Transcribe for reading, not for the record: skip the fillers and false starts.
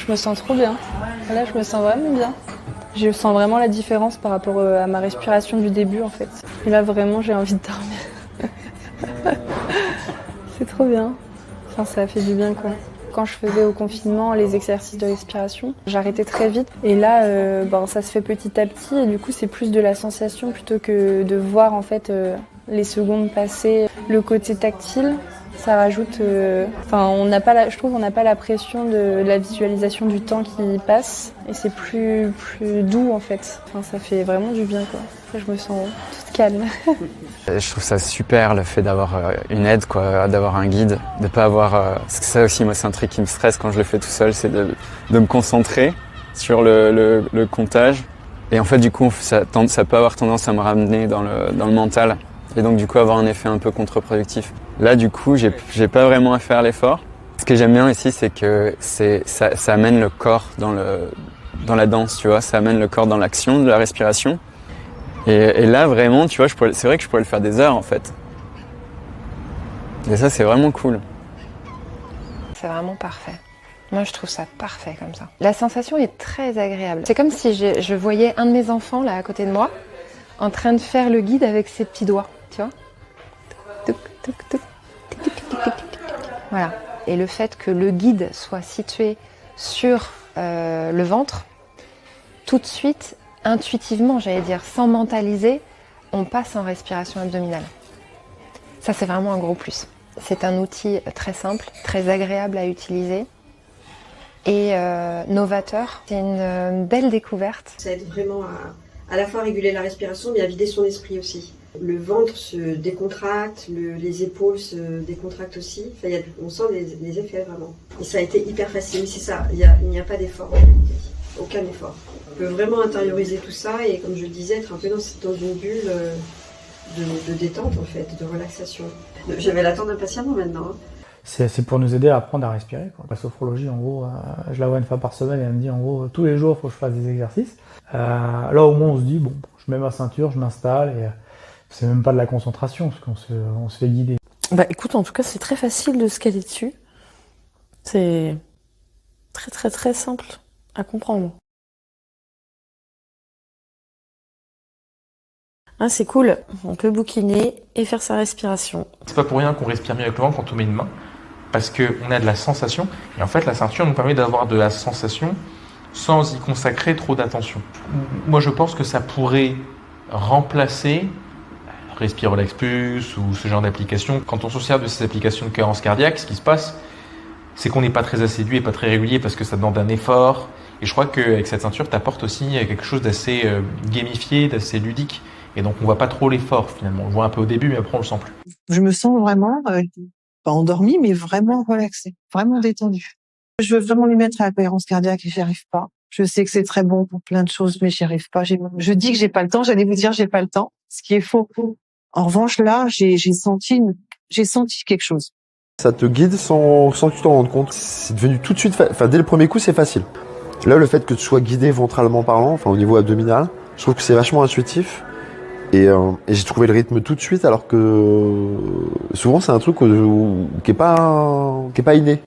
Je me sens trop bien. Là, je me sens vraiment bien. Je sens vraiment la différence par rapport à ma respiration du début, en fait. Et là, vraiment, j'ai envie de dormir. C'est trop bien. Enfin, ça fait du bien, quoi. Quand je faisais au confinement les exercices de respiration, j'arrêtais très vite. Et là, ça se fait petit à petit. Et du coup, c'est plus de la sensation plutôt que de voir, en fait, les secondes passer. Le côté tactile, ça rajoute... je trouve qu'on n'a pas la pression de la visualisation du temps qui passe. Et c'est plus doux, en fait. Enfin, ça fait vraiment du bien, quoi. Je me sens toute calme. Je trouve ça super le fait d'avoir une aide, quoi, d'avoir un guide, de pas avoir... Parce que ça aussi, moi, c'est un truc qui me stresse quand je le fais tout seul, c'est de me concentrer sur le comptage. Et en fait, du coup, ça peut avoir tendance à me ramener dans le mental. Et donc, du coup, avoir un effet un peu contre-productif. Là, du coup, j'ai pas vraiment à faire l'effort. Ce que j'aime bien ici, c'est que ça amène le corps dans la danse, tu vois. Ça amène le corps dans l'action de la respiration. Et là, vraiment, tu vois, c'est vrai que je pourrais le faire des heures, en fait. Et ça, c'est vraiment cool. C'est vraiment parfait. Moi, je trouve ça parfait comme ça. La sensation est très agréable. C'est comme si je voyais un de mes enfants, là, à côté de moi, en train de faire le guide avec ses petits doigts, tu vois. Voilà. Et le fait que le guide soit situé sur le ventre, tout de suite, intuitivement, j'allais dire, sans mentaliser, on passe en respiration abdominale. Ça, c'est vraiment un gros plus. C'est un outil très simple, très agréable à utiliser et novateur. C'est une belle découverte. Ça aide vraiment à la fois à réguler la respiration, mais à vider son esprit aussi. Le ventre se décontracte, les épaules se décontractent aussi. Enfin, on sent les effets vraiment. Et ça a été hyper facile. Mais c'est ça, il n'y a pas d'effort. Aucun effort. On peut vraiment intérioriser tout ça et, comme je le disais, être un peu dans une bulle de détente, en fait, de relaxation. Je vais l'attendre impatiemment maintenant. C'est pour nous aider à apprendre à respirer, quoi. La sophrologie, en gros, je la vois une fois par semaine et elle me dit, en gros, tous les jours, il faut que je fasse des exercices. Là, au moins, on se dit, bon, je mets ma ceinture, je m'installe et c'est même pas de la concentration, parce qu'on se fait guider. Bah écoute, en tout cas, c'est très facile de se caler dessus. C'est très très très simple à comprendre. Ah, c'est cool, on peut bouquiner et faire sa respiration. C'est pas pour rien qu'on respire mieux avec le ventre quand on met une main, parce qu'on a de la sensation, et en fait la ceinture nous permet d'avoir de la sensation sans y consacrer trop d'attention. Moi je pense que ça pourrait remplacer Respirolax Plus ou ce genre d'applications. Quand on se sert de ces applications de cohérence cardiaque, ce qui se passe, c'est qu'on n'est pas très assidu et pas très régulier parce que ça demande un effort. Et je crois qu'avec cette ceinture, tu apportes aussi quelque chose d'assez gamifié, d'assez ludique. Et donc, on voit pas trop l'effort, finalement. On le voit un peu au début, mais après, on le sent plus. Je me sens vraiment, pas endormie, mais vraiment relaxée, vraiment détendue. Je veux vraiment lui mettre à la cohérence cardiaque et j'y arrive pas. Je sais que c'est très bon pour plein de choses, mais j'y arrive pas. Je dis que j'ai pas le temps, j'allais vous dire j'ai pas le temps, ce qui est faux. En revanche, là, j'ai senti quelque chose. Ça te guide sans que tu t'en rendes compte. C'est devenu tout de suite, dès le premier coup, c'est facile. Là, le fait que tu sois guidé ventralement parlant, au niveau abdominal, je trouve que c'est vachement intuitif. Et j'ai trouvé le rythme tout de suite, alors que souvent c'est un truc qui est pas inné.